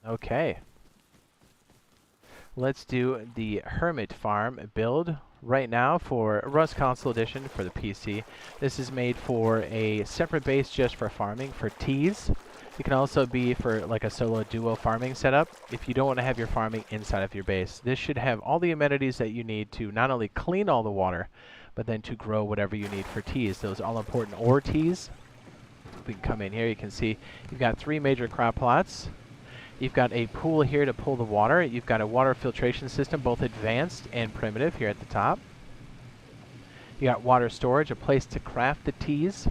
Okay. Let's do the Hermit farm build right now for Rust Console Edition for the PC. This is made for a separate base just for farming for teas. It can also be for like a solo duo farming setup if you don't want to have your farming inside of your base. This should have all the amenities that you need to not only clean all the water, but then to grow whatever you need for teas. Those all-important ore teas. If we can come in here, you can see you've got 3 major crop plots. You've got a pool here to pull the water. You've got a water filtration system, both advanced and primitive here at the top. You got water storage, a place to craft the teas.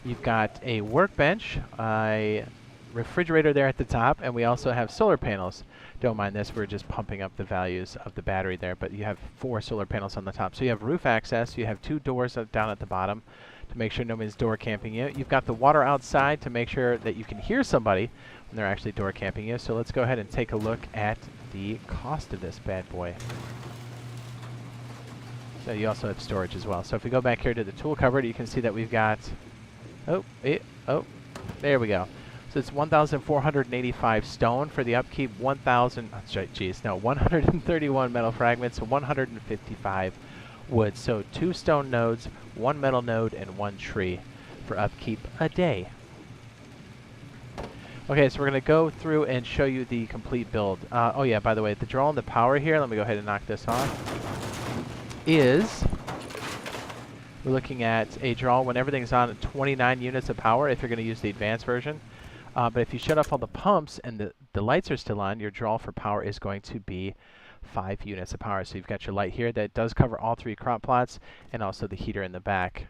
You've got a workbench, a refrigerator there at the top, and we also have solar panels. Don't mind this, we're just pumping up the values of the battery there, but you have 4 solar panels on the top. So you have roof access, you have 2 doors down at the bottom to make sure nobody's door camping you. You've got the water outside to make sure that you can hear somebody when they're actually door camping you. So let's go ahead and take a look at the cost of this bad boy. So you also have storage as well. So if we go back here to the tool cupboard, you can see that we've got, there we go. So it's 1,485 stone for the upkeep, 131 metal fragments, 155 wood. So 2 stone nodes, 1 metal node, and 1 tree for upkeep a day. Okay, so we're going to go through and show you the complete build. Oh yeah, by the way, the draw on the power here, let me go ahead and knock this off, is we're looking at a draw when everything's on 29 units of power if you're going to use the advanced version. But if you shut off all the pumps and the lights are still on, your draw for power is going to be 5 units of power. So you've got your light here that does cover all 3 crop plots and also the heater in the back.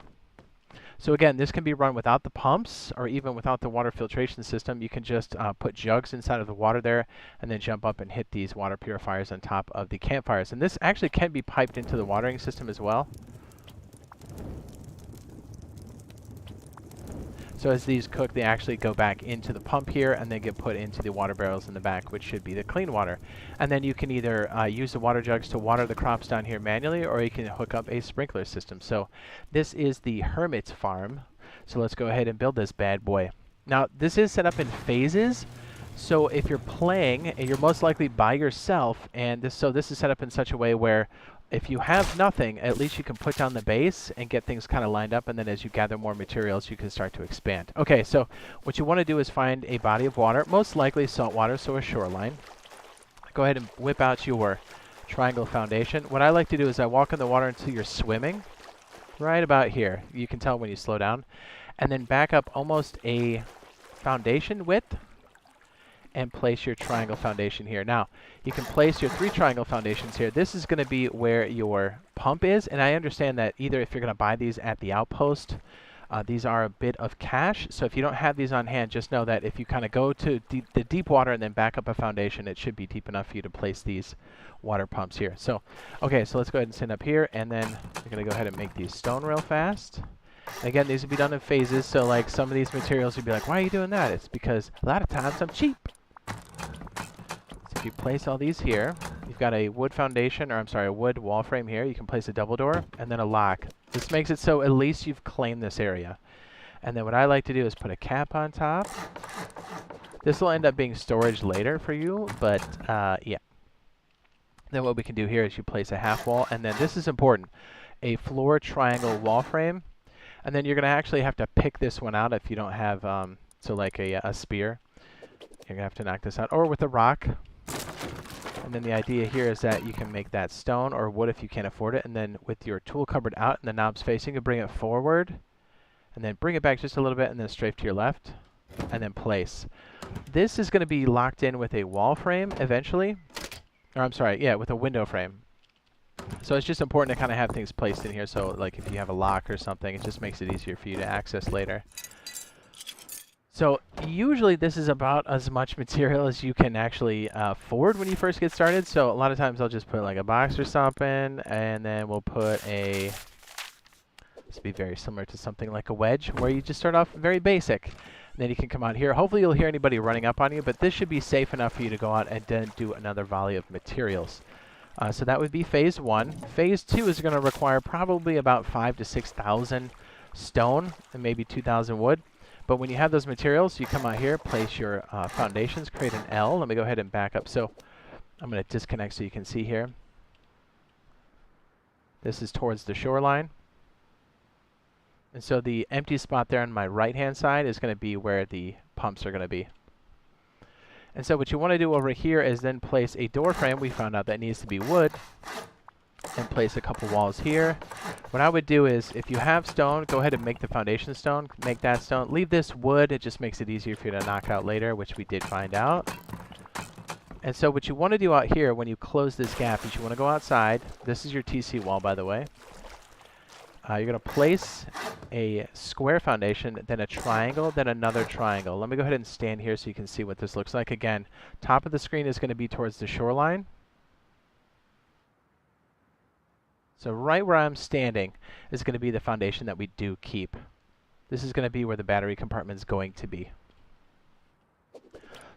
So again, this can be run without the pumps or even without the water filtration system. You can just put jugs inside of the water there and then jump up and hit these water purifiers on top of the campfires. And this actually can be piped into the watering system as well. So as these cook, they actually go back into the pump here and then get put into the water barrels in the back, which should be the clean water. And then you can either use the water jugs to water the crops down here manually, or you can hook up a sprinkler system. So this is the Hermit farm. So let's go ahead and build this bad boy. Now, this is set up in phases. So if you're playing, you're most likely by yourself, and this is set up in such a way where if you have nothing, at least you can put down the base and get things kind of lined up, and then as you gather more materials, you can start to expand. Okay, so what you want to do is find a body of water, most likely salt water, so a shoreline. Go ahead and whip out your triangle foundation. What I like to do is I walk in the water until you're swimming, right about here. You can tell when you slow down. And then back up almost a foundation width, and place your triangle foundation here. Now, you can place your 3 triangle foundations here. This is going to be where your pump is, and I understand that either if you're going to buy these at the outpost, these are a bit of cash. So if you don't have these on hand, just know that if you kind of go to the deep water and then back up a foundation, it should be deep enough for you to place these water pumps here. So, okay, so let's go ahead and stand up here, and then we're going to go ahead and make these stone real fast. Again, these will be done in phases, so like some of these materials you'd be like, why are you doing that? It's because a lot of times I'm cheap. If you place all these here, you've got a wood foundation, or I'm sorry, a wood wall frame here. You can place a double door and then a lock. This makes it so at least you've claimed this area. And then what I like to do is put a cap on top. This will end up being storage later for you, but yeah. Then what we can do here is you place a half wall, and then this is important, a floor triangle wall frame. And then you're going to actually have to pick this one out if you don't have, so like a spear. You're going to have to knock this out, or with a rock. And then the idea here is that you can make that stone or wood if you can't afford it, and then with your tool cupboard out and the knobs facing, you bring it forward, and then bring it back just a little bit, and then strafe to your left, and then place. This is going to be locked in with a wall frame eventually, or I'm sorry, yeah, with a window frame. So it's just important to kind of have things placed in here, so like if you have a lock or something, it just makes it easier for you to access later. So usually this is about as much material as you can actually afford when you first get started. So a lot of times I'll just put like a box or something, and then we'll put a, this will be very similar to something like a wedge, where you just start off very basic. And then you can come out here. Hopefully you'll hear anybody running up on you, but this should be safe enough for you to go out and then do another volley of materials. So that would be phase 1. Phase 2 is going to require probably about 5,000 to 6,000 stone and maybe 2,000 wood. But when you have those materials, you come out here, place your foundations, create an L. Let me go ahead and back up. So I'm going to disconnect so you can see here. This is towards the shoreline. And so the empty spot there on my right-hand side is going to be where the pumps are going to be. And so what you want to do over here is then place a door frame. We found out that needs to be wood. And place a couple walls here. What I would do is, if you have stone, go ahead and make the foundation stone. Make that stone. Leave this wood. It just makes it easier for you to knock out later, which we did find out. And so what you want to do out here when you close this gap is you want to go outside. This is your TC wall, by the way. You're going to place a square foundation, then a triangle, then another triangle. Let me go ahead and stand here so you can see what this looks like. Again, top of the screen is going to be towards the shoreline. So right where I'm standing is going to be the foundation that we do keep. This is going to be where the battery compartment is going to be.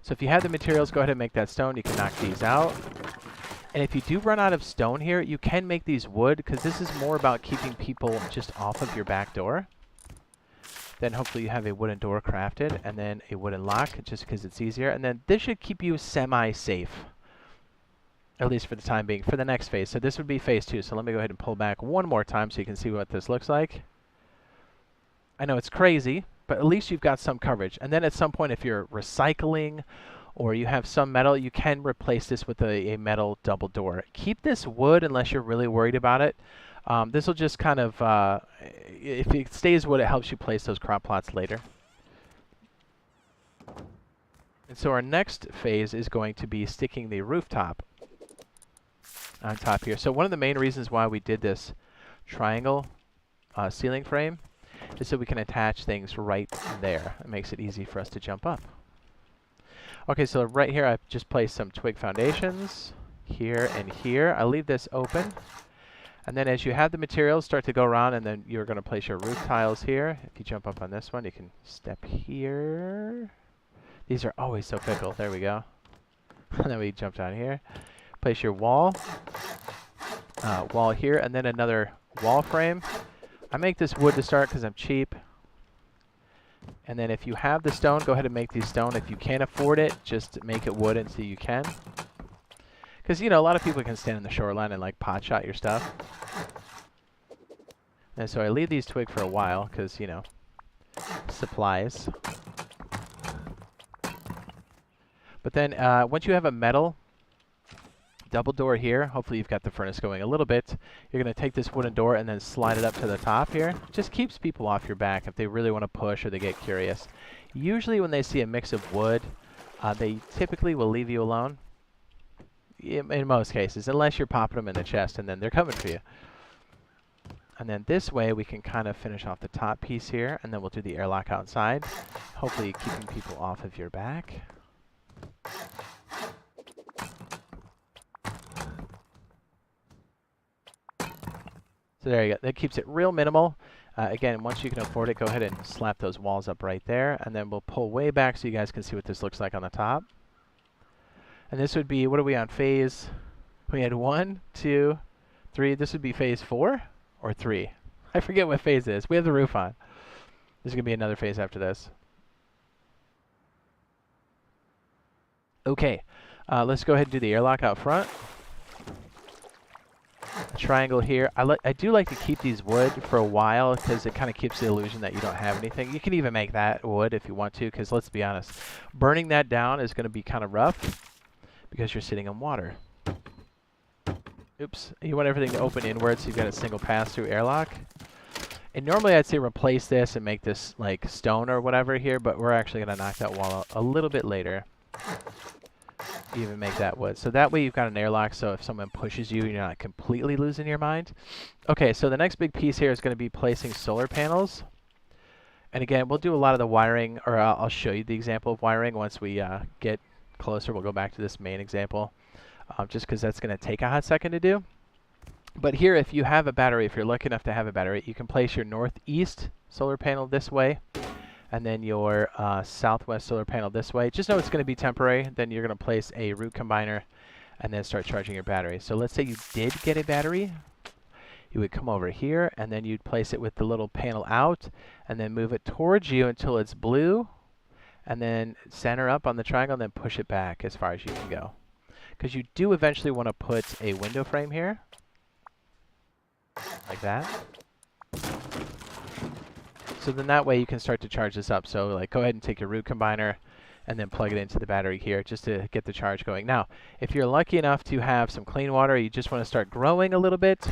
So if you have the materials, go ahead and make that stone. You can knock these out. And if you do run out of stone here, you can make these wood, because this is more about keeping people just off of your back door. Then hopefully you have a wooden door crafted, and then a wooden lock, just because it's easier. And then this should keep you semi-safe, at least for the time being, for the next phase. So this would be phase 2. So let me go ahead and pull back one more time so you can see what this looks like. I know it's crazy, but at least you've got some coverage. And then at some point, if you're recycling or you have some metal, you can replace this with a metal double door. Keep this wood unless you're really worried about it. This will just kind of, if it stays wood, it helps you place those crop plots later. And so our next phase is going to be sticking the rooftop on top here. So one of the main reasons why we did this triangle ceiling frame is so we can attach things right there. It makes it easy for us to jump up. Okay, so right here I've just placed some twig foundations here and here. I'll leave this open. And then as you have the materials start to go around, and then you're going to place your roof tiles here. If you jump up on this one, you can step here. These are always so fickle. There we go. And then we jump down here. Place your wall here, and then another wall frame. I make this wood to start because I'm cheap. And then if you have the stone, go ahead and make these stone. If you can't afford it, just make it wood until you can. Because, you know, a lot of people can stand in the shoreline and, like, pot shot your stuff. And so I leave these twig for a while because, you know, supplies. But then once you have a metal double door here, hopefully you've got the furnace going a little bit, you're going to take this wooden door and then slide it up to the top here. Just keeps people off your back if they really want to push or they get curious. Usually when they see a mix of wood, they typically will leave you alone. In most cases, unless you're popping them in the chest, and then they're coming for you. And then this way we can kind of finish off the top piece here, and then we'll do the airlock outside, hopefully keeping people off of your back. So there you go. That keeps it real minimal. Again, once you can afford it, go ahead and slap those walls up right there, and then we'll pull way back so you guys can see what this looks like on the top. And this would be, what are we on, phase? We had 1, 2, 3. This would be phase 4 or 3. I forget what phase it is. We have the roof on. There's going to be another phase after this. Okay, let's go ahead and do the airlock out front. A triangle here. I do like to keep these wood for a while because it kind of keeps the illusion that you don't have anything. You can even make that wood if you want to, because let's be honest, burning that down is going to be kind of rough because you're sitting in water. Oops. You want everything to open inwards so you've got a single pass-through airlock. And normally I'd say replace this and make this like stone or whatever here, but we're actually going to knock that wall out a little bit later. Even make that wood. So that way you've got an airlock, so if someone pushes you, you're not completely losing your mind. Okay, so the next big piece here is going to be placing solar panels. And again, we'll do a lot of the wiring, or I'll show you the example of wiring once we get closer. We'll go back to this main example, just because that's going to take a hot second to do. But here, if you have a battery, if you're lucky enough to have a battery, you can place your northeast solar panel this way, and then your southwest solar panel this way. Just know it's going to be temporary. Then you're going to place a root combiner and then start charging your battery. So let's say you did get a battery. you would come over here, and then you'd place it with the little panel out, and then move it towards you until it's blue, and then center up on the triangle, and then push it back as far as you can go. Because you do eventually want to put a window frame here, like that. So then that way you can start to charge this up. So like go ahead and take your root combiner and then plug it into the battery here just to get the charge going. Now, if you're lucky enough to have some clean water, you just want to start growing a little bit,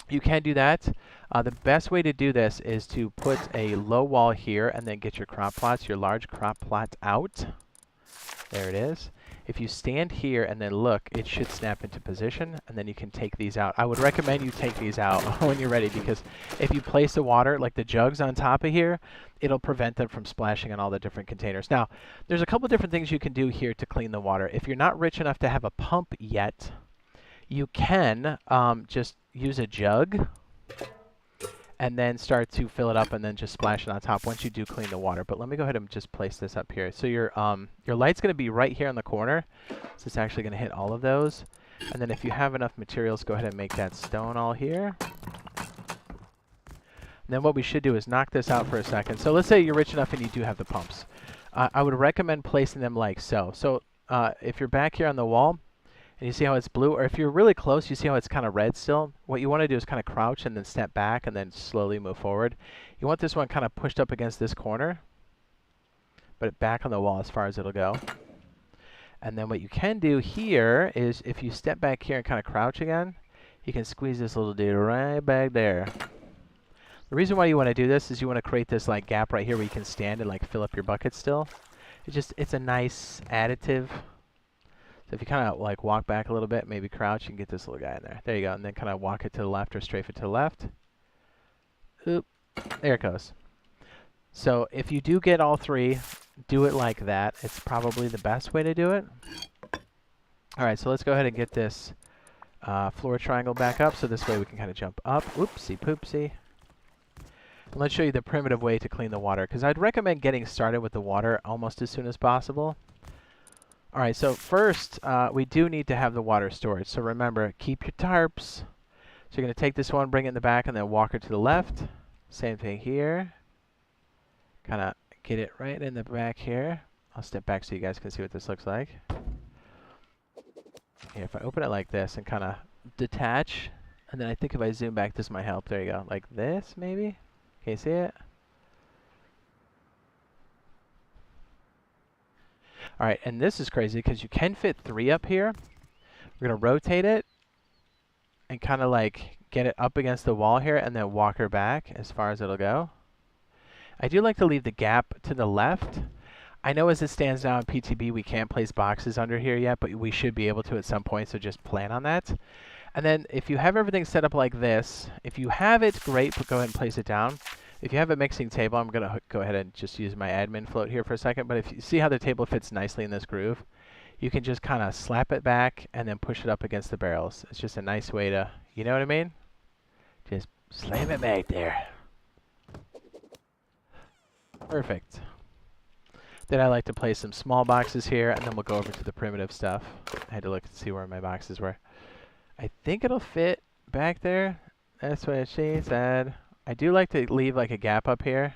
you can do that. The best way to do this is to put a low wall here and then get your crop plots, your large crop plot out. There it is. If you stand here and then look, it should snap into position, and then you can take these out. I would recommend you take these out when you're ready, because if you place the water, like the jugs on top of here, it'll prevent them from splashing on all the different containers. Now, there's a couple different things you can do here to clean the water. If you're not rich enough to have a pump yet, you can just use a jug and then start to fill it up and then just splash it on top once you do clean the water. But let me go ahead and just place this up here. So your light's going to be right here in the corner. So it's actually going to hit all of those. And then if you have enough materials, go ahead and make that stone all here. And then what we should do is knock this out for a second. So let's say you're rich enough and you do have the pumps. I would recommend placing them like so. So if you're back here on the wall, and you see how it's blue, or if you're really close, you see how it's kind of red still? What you want to do is kind of crouch and then step back and then slowly move forward. You want this one kind of pushed up against this corner, but back on the wall as far as it'll go. And then what you can do here is if you step back here and kind of crouch again, you can squeeze this little dude right back there. The reason why you want to do this is you want to create this like gap right here where you can stand and like fill up your bucket still. It's a nice additive. So if you kind of like walk back a little bit, maybe crouch, you can get this little guy in there. There you go. And then kind of walk it to the left or strafe it to the left. Oop. There it goes. So if you do get all three, do it like that. It's probably the best way to do it. All right, so let's go ahead and get this floor triangle back up. So this way we can kind of jump up. Oopsie poopsie. And let's show you the primitive way to clean the water, because I'd recommend getting started with the water almost as soon as possible. All right, so first, we do need to have the water storage. So remember, keep your tarps. So you're going to take this one, bring it in the back, and then walk it to the left. Same thing here. Kind of get it right in the back here. I'll step back so you guys can see what this looks like. Here, if I open it like this and kind of detach, and then I think if I zoom back, this might help. There you go. Like this, maybe? Can you see it? All right, and this is crazy because you can fit 3 up here. We're going to rotate it and kind of like get it up against the wall here and then walk her back as far as it'll go. I do like to leave the gap to the left. I know as it stands now in PTB, we can't place boxes under here yet, but we should be able to at some point, so just plan on that. And then if you have everything set up like this, if you have it, great, but go ahead and place it down. If you have a mixing table, I'm going to go ahead and just use my admin float here for a second. But if you see how the table fits nicely in this groove, you can just kind of slap it back and then push it up against the barrels. It's just a nice way to, you know what I mean? Just slam it back there. Perfect. Then I like to place some small boxes here, and then we'll go over to the primitive stuff. I had to look and see where my boxes were. I think it'll fit back there. That's what she said. I do like to leave like a gap up here.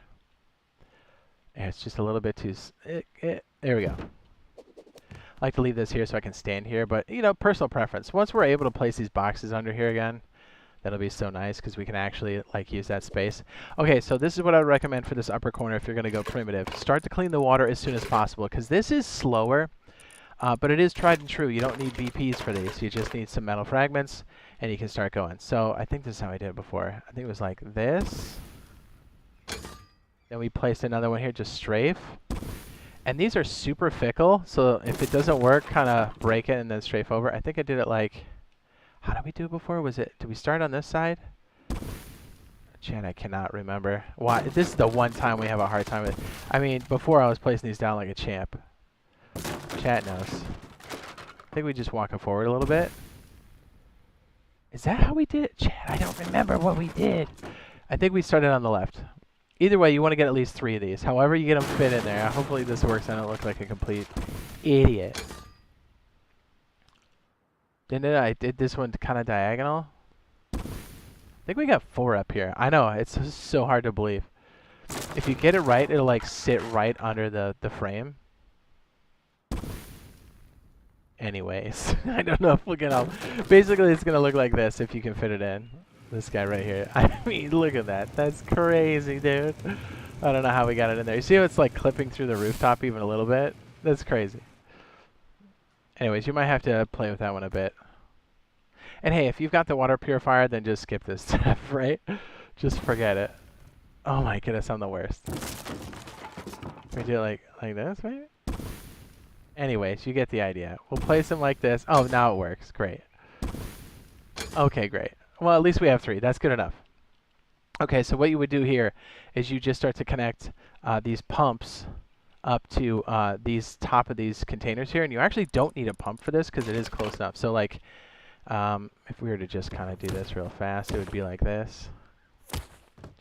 Yeah, it's just a little bit too... there we go. I like to leave this here so I can stand here, but, you know, personal preference. Once we're able to place these boxes under here again, that'll be so nice because we can actually, like, use that space. Okay, so this is what I would recommend for this upper corner if you're going to go primitive. Start to clean the water as soon as possible because this is slower, but it is tried and true. You don't need BPs for these. You just need some metal fragments, and you can start going. So I think this is how I did it before. I think it was like this. Then we placed another one here, just strafe. And these are super fickle, so if it doesn't work, kind of break it and then strafe over. I think I did it like... How did we do it before? Did we start on this side? Chat, I cannot remember. Why? This is the one time we have a hard time with. I mean, before I was placing these down like a champ. Chat knows. I think we just walk it forward a little bit. Is that how we did it? Chat, I don't remember what we did. I think we started on the left. Either way, you want to get at least 3 of these. However you get them fit in there. Hopefully this works. I don't look like a complete idiot. Didn't it? I did this one kind of diagonal. think we got 4 up here. I know, it's so hard to believe. If you get it right, it'll like sit right under the frame. Anyways, I don't know if we'll get out. Basically, it's going to look like this if you can fit it in. This guy right here. I mean, look at that. That's crazy, dude. I don't know how we got it in there. You see how it's like clipping through the rooftop even a little bit? That's crazy. Anyways, you might have to play with that one a bit. And hey, if you've got the water purifier, then just skip this step, right? Just forget it. Oh my goodness, I'm the worst. We do it like this, maybe? Anyways, you get the idea. We'll place them like this. Oh, now it works. Great. Okay, great. Well, at least we have 3. That's good enough. Okay, so what you would do here is you just start to connect these pumps up to these top of these containers here. And you actually don't need a pump for this because it is close enough. So like, if we were to just kind of do this real fast, it would be like this.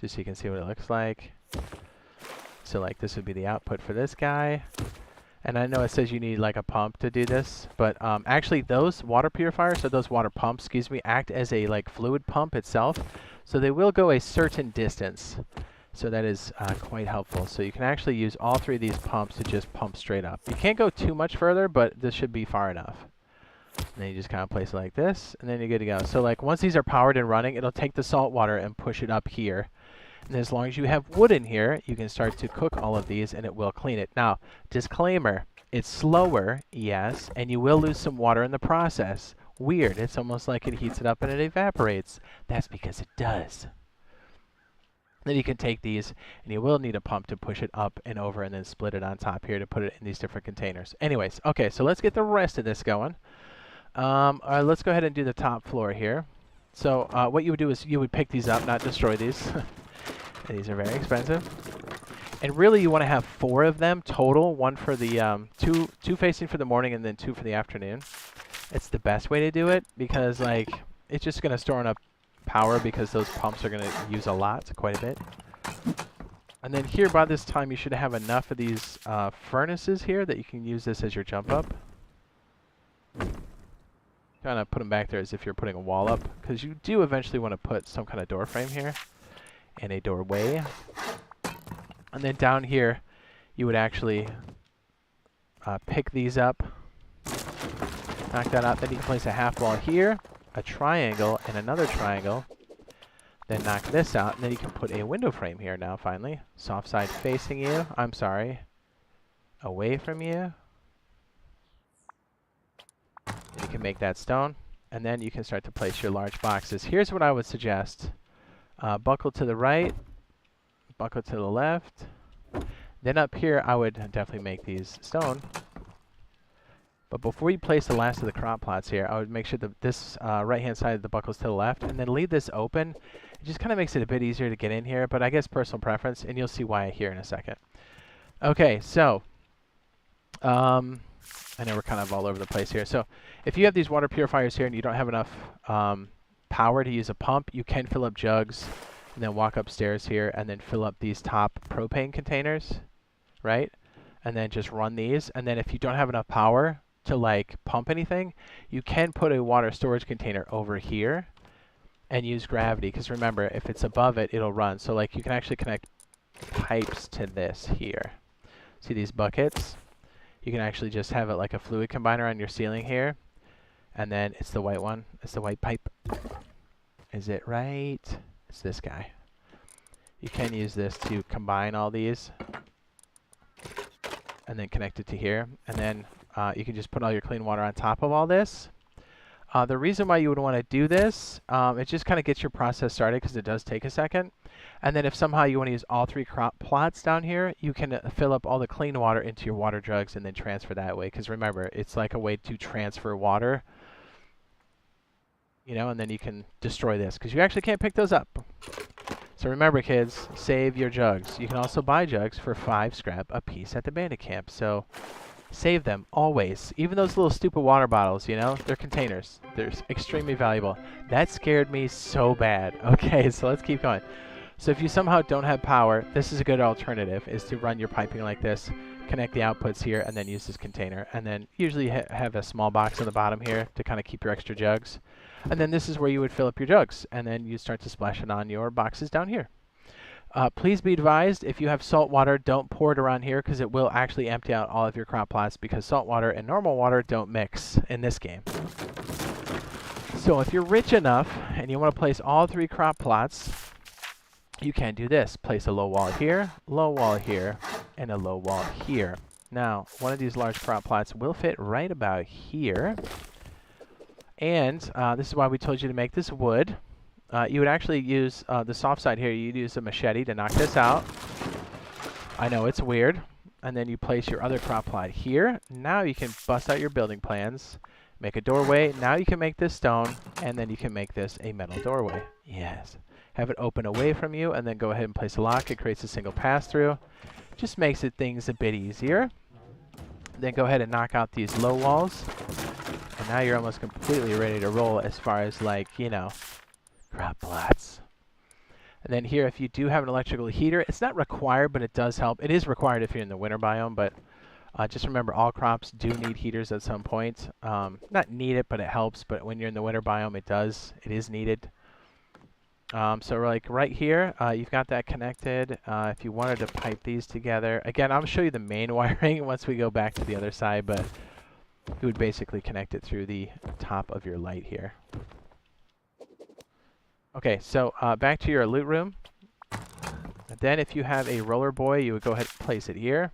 Just so you can see what it looks like. So like this would be the output for this guy. And I know it says you need like a pump to do this, but actually those water purifiers, or those water pumps, excuse me, act as a like fluid pump itself. So they will go a certain distance. So that is quite helpful. So you can actually use all 3 of these pumps to just pump straight up. You can't go too much further, but this should be far enough. And then you just kind of place it like this, and then you're good to go. So like once these are powered and running, it'll take the salt water and push it up here. And as long as you have wood in here, you can start to cook all of these and it will clean it. Now, disclaimer, it's slower, yes, and you will lose some water in the process. Weird, it's almost like it heats it up and it evaporates. That's because it does. Then you can take these, and you will need a pump to push it up and over and then split it on top here to put it in these different containers. Anyways, okay, so let's get the rest of this going. All right, let's go ahead and do the top floor here. So what you would do is you would pick these up, not destroy these. These are very expensive. And really you want to have 4 of them total, one for the, two facing for the morning and then 2 for the afternoon. It's the best way to do it because like, it's just going to store enough power because those pumps are going to use a lot, quite a bit. And then here by this time you should have enough of these furnaces here that you can use this as your jump up. Kind of put them back there as if you're putting a wall up because you do eventually want to put some kind of door frame here. And a doorway. And then down here, you would actually pick these up, knock that out. Then you can place a half wall here, a triangle, and another triangle. Then knock this out, and then you can put a window frame here now, finally. Soft side facing you. I'm sorry. Away from you. And you can make that stone. And then you can start to place your large boxes. Here's what I would suggest. Buckle to the right, buckle to the left. Then up here, I would definitely make these stone. But before you place the last of the crop plots here, I would make sure that this right-hand side of the buckle's to the left, and then leave this open. It just kind of makes it a bit easier to get in here, but I guess personal preference, and you'll see why here in a second. Okay, so I know we're kind of all over the place here. So if you have these water purifiers here and you don't have enough power to use a pump, you can fill up jugs and then walk upstairs here and then fill up these top propane containers, right? And then just run these. And then if you don't have enough power to like pump anything, you can put a water storage container over here and use gravity, because remember, if it's above it, it'll run. So like you can actually connect pipes to this here. See these buckets? You can actually just have it like a fluid combiner on your ceiling here. And then it's the white one. It's the white pipe. Is it right? It's this guy. You can use this to combine all these and then connect it to here. And then you can just put all your clean water on top of all this. The reason why you would want to do this, it just kind of gets your process started because it does take a second. And then if somehow you want to use all 3 crop plots down here, you can fill up all the clean water into your water jugs and then transfer that way. Because remember, it's like a way to transfer water. You know, and then you can destroy this because you actually can't pick those up. So remember, kids, save your jugs. You can also buy jugs for 5 scrap a piece at the bandit camp. So save them always. Even those little stupid water bottles, you know, they're containers. They're extremely valuable. That scared me so bad. Okay, so let's keep going. So if you somehow don't have power, this is a good alternative, is to run your piping like this, connect the outputs here, and then use this container. And then usually have a small box on the bottom here to kind of keep your extra jugs. And then this is where you would fill up your jugs, and then you start to splash it on your boxes down here. Please be advised, if you have salt water, don't pour it around here because it will actually empty out all of your crop plots because salt water and normal water don't mix in this game. So if you're rich enough and you want to place all 3 crop plots, you can do this. Place a low wall here, and a low wall here. Now, one of these large crop plots will fit right about here. And this is why we told you to make this wood. You would actually use the soft side here. You'd use a machete to knock this out. I know it's weird. And then you place your other crop plot here. Now you can bust out your building plans, make a doorway. Now you can make this stone, and then you can make this a metal doorway. Yes. Have it open away from you, and then go ahead and place a lock. It creates a single pass-through. Just makes things a bit easier. Then go ahead and knock out these low walls. And now you're almost completely ready to roll as far as, like, you know, crop plots. And then here, if you do have an electrical heater, it's not required, but it does help. It is required if you're in the winter biome, but just remember all crops do need heaters at some point. Not need it, but it helps. But when you're in the winter biome, it is needed. So like right here, you've got that connected. If you wanted to pipe these together, again, I'll show you the main wiring once we go back to the other side, but you would basically connect it through the top of your light here. Okay, so back to your loot room. And then if you have a roller boy, you would go ahead and place it here.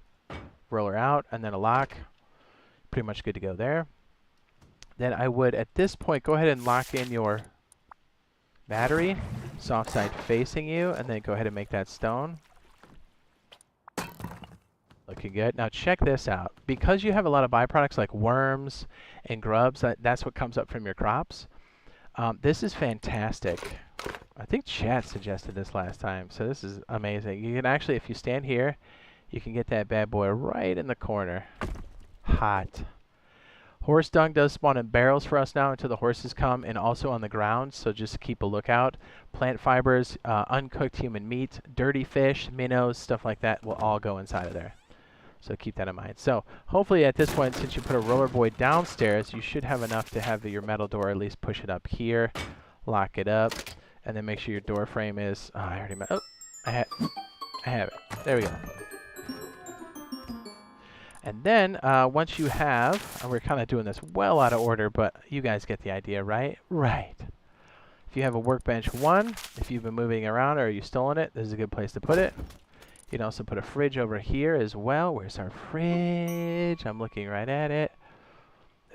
Roller out, and then a lock. Pretty much good to go there. Then I would, at this point, go ahead and lock in your battery. Soft side facing you, and then go ahead and make that stone. Looking good. Now check this out. Because you have a lot of byproducts like worms and grubs, that's what comes up from your crops. This is fantastic. I think chat suggested this last time, so this is amazing. You can actually, if you stand here, you can get that bad boy right in the corner. Hot. Horse dung does spawn in barrels for us now until the horses come, and also on the ground, so just keep a lookout. Plant fibers, uncooked human meat, dirty fish, minnows, stuff like that will all go inside of there. So keep that in mind. So hopefully at this point, since you put a roller boy downstairs, you should have enough to have your metal door at least push it up here, lock it up, and then make sure your door frame is... Oh, I already... Oh, I have it. There we go. And then once you have... we're kind of doing this well out of order, but you guys get the idea, right? Right. If you have a workbench 1, if you've been moving around or you stolen it, this is a good place to put it. You can also put a fridge over here as well. Where's our fridge? I'm looking right at it.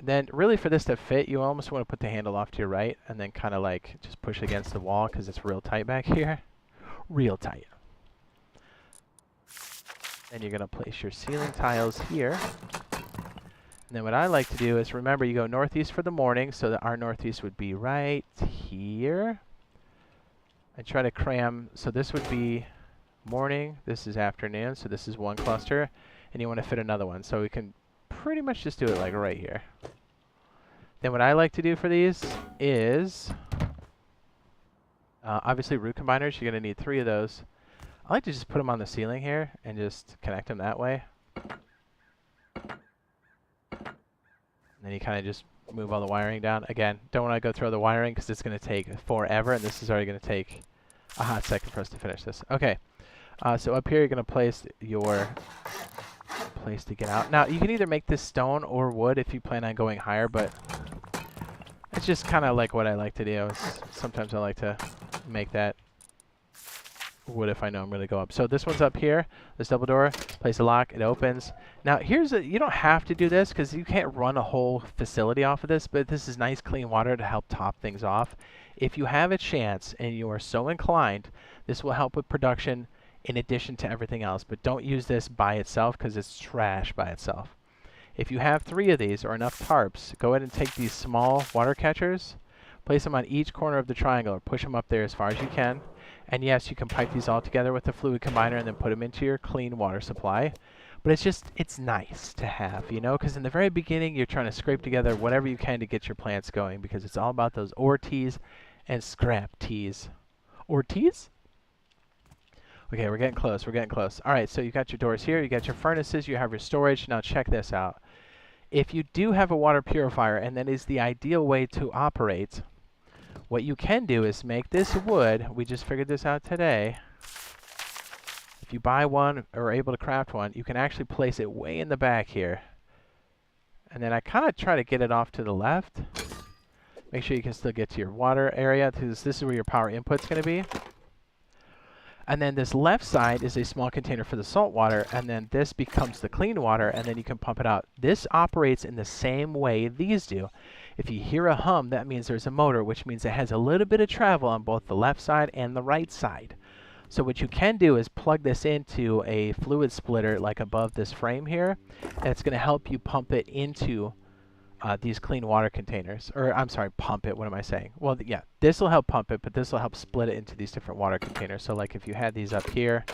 Then really for this to fit, you almost want to put the handle off to your right and then kind of like just push against the wall because it's real tight back here. Real tight. Then you're going to place your ceiling tiles here. And then what I like to do is, remember, you go northeast for the morning, so that our northeast would be right here. I try to cram, so this would be morning, this is afternoon, so this is one cluster, and you want to fit another one. So we can pretty much just do it like right here. Then what I like to do for these is, obviously root combiners, you're going to need 3 of those. I like to just put them on the ceiling here and just connect them that way. And then you kind of just move all the wiring down. Again, don't want to go through the wiring because it's going to take forever, and this is already going to take a hot second for us to finish this. Okay, so up here you're going to place your place to get out. Now, you can either make this stone or wood if you plan on going higher, but it's just kind of like what I like to do. Sometimes I like to make that wood if I know I'm going to go up. So this one's up here, this double door, place a lock, it opens. Now you don't have to do this because you can't run a whole facility off of this, but this is nice clean water to help top things off. If you have a chance and you are so inclined, this will help with production in addition to everything else, but don't use this by itself because it's trash by itself. If you have 3 of these or enough tarps, go ahead and take these small water catchers, place them on each corner of the triangle or push them up there as far as you can. And yes, you can pipe these all together with the fluid combiner and then put them into your clean water supply. But it's nice to have, you know, because in the very beginning, you're trying to scrape together whatever you can to get your plants going because it's all about those ore teas and scrap teas. Ore teas? Okay, we're getting close. We're getting close. All right, so you got your doors here. You got your furnaces. You have your storage. Now check this out. If you do have a water purifier, and that is the ideal way to operate, what you can do is make this wood. We just figured this out today. If you buy one or are able to craft one, you can actually place it way in the back here. And then I kind of try to get it off to the left. Make sure you can still get to your water area, because this is where your power input's going to be. And then this left side is a small container for the salt water, and then this becomes the clean water, and then you can pump it out. This operates in the same way these do. If you hear a hum, that means there's a motor, which means it has a little bit of travel on both the left side and the right side. So what you can do is plug this into a fluid splitter like above this frame here, and it's going to help you pump it into these clean water containers. Or I'm sorry, pump it. What am I saying? Well, yeah, this will help pump it, but this will help split it into these different water containers. So like if you had these up here,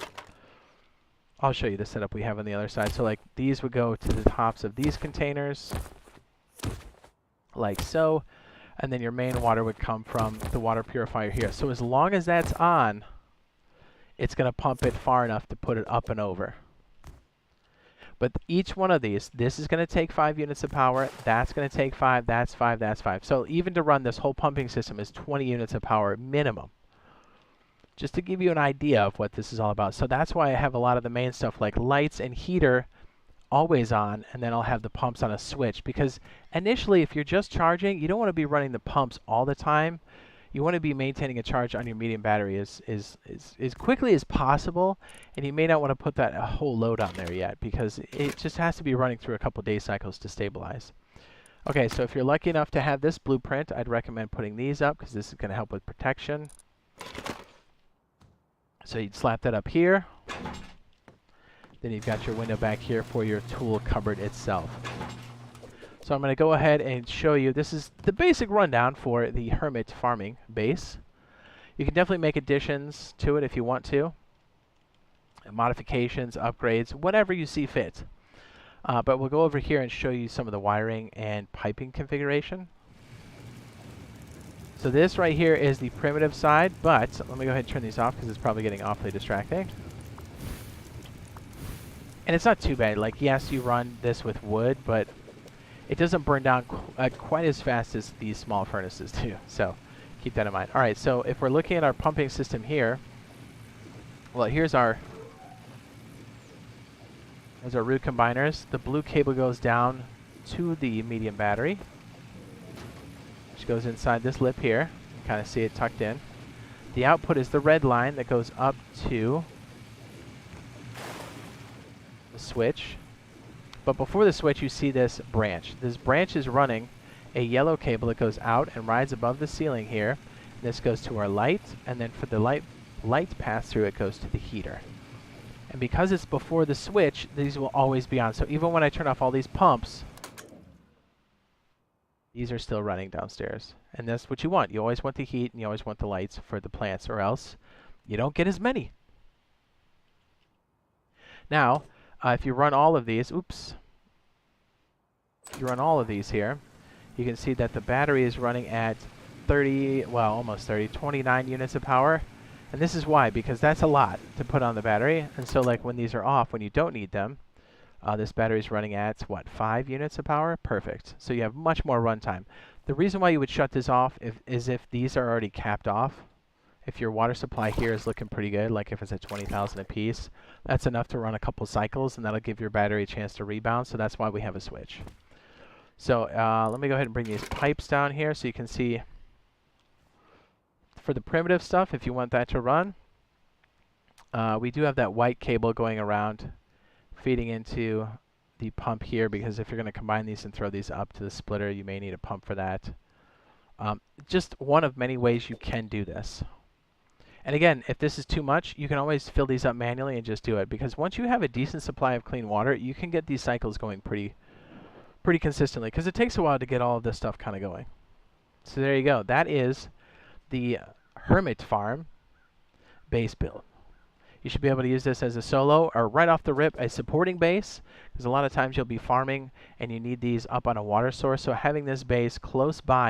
I'll show you the setup we have on the other side. So like these would go to the tops of these containers, like so, and then your main water would come from the water purifier here. So as long as that's on, it's going to pump it far enough to put it up and over. But each one of these, this is going to take 5 units of power, that's going to take 5, that's 5, that's 5. So even to run this whole pumping system is 20 units of power minimum. Just to give you an idea of what this is all about. So that's why I have a lot of the main stuff like lights and heater always on, and then I'll have the pumps on a switch. Because initially, if you're just charging, you don't want to be running the pumps all the time. You want to be maintaining a charge on your medium battery as quickly as possible, and you may not want to put that a whole load on there yet, because it just has to be running through a couple day cycles to stabilize. Okay, so if you're lucky enough to have this blueprint, I'd recommend putting these up, because this is going to help with protection. So you'd slap that up here. Then you've got your window back here for your tool cupboard itself. So I'm going to go ahead and show you, this is the basic rundown for the Hermit farming base. You can definitely make additions to it if you want to. Modifications, upgrades, whatever you see fit. But we'll go over here and show you some of the wiring and piping configuration. So this right here is the primitive side, but let me go ahead and turn these off because it's probably getting awfully distracting. And it's not too bad. Like, yes, you run this with wood, but it doesn't burn down quite as fast as these small furnaces do. So keep that in mind. All right, so if we're looking at our pumping system here, well, here's our root combiners. The blue cable goes down to the medium battery, which goes inside this lip here. You kind of see it tucked in. The output is the red line that goes up to the switch. But before the switch, you see this branch. This branch is running a yellow cable that goes out and rides above the ceiling here. This goes to our light, and then for the light pass through, it goes to the heater. And because it's before the switch, these will always be on. So even when I turn off all these pumps, these are still running downstairs. And that's what you want. You always want the heat, and you always want the lights for the plants, or else you don't get as many. Now, if you run all of these, if you run all of these here, you can see that the battery is running at 29 units of power. And this is why, because that's a lot to put on the battery. And so like when these are off, when you don't need them, this battery is running at, what, 5 units of power? Perfect. So you have much more runtime. The reason why you would shut this off is if these are already capped off. If your water supply here is looking pretty good, like if it's at 20,000 a piece, that's enough to run a couple cycles, and that'll give your battery a chance to rebound. So that's why we have a switch. So let me go ahead and bring these pipes down here so you can see. For the primitive stuff, if you want that to run, we do have that white cable going around, feeding into the pump here, because if you're going to combine these and throw these up to the splitter, you may need a pump for that. Just one of many ways you can do this. And again, if this is too much, you can always fill these up manually and just do it, because once you have a decent supply of clean water, you can get these cycles going pretty consistently, because it takes a while to get all of this stuff kind of going. So there you go. That is the Hermit farm base build. You should be able to use this as a solo, or right off the rip, a supporting base, because a lot of times you'll be farming and you need these up on a water source. So having this base close by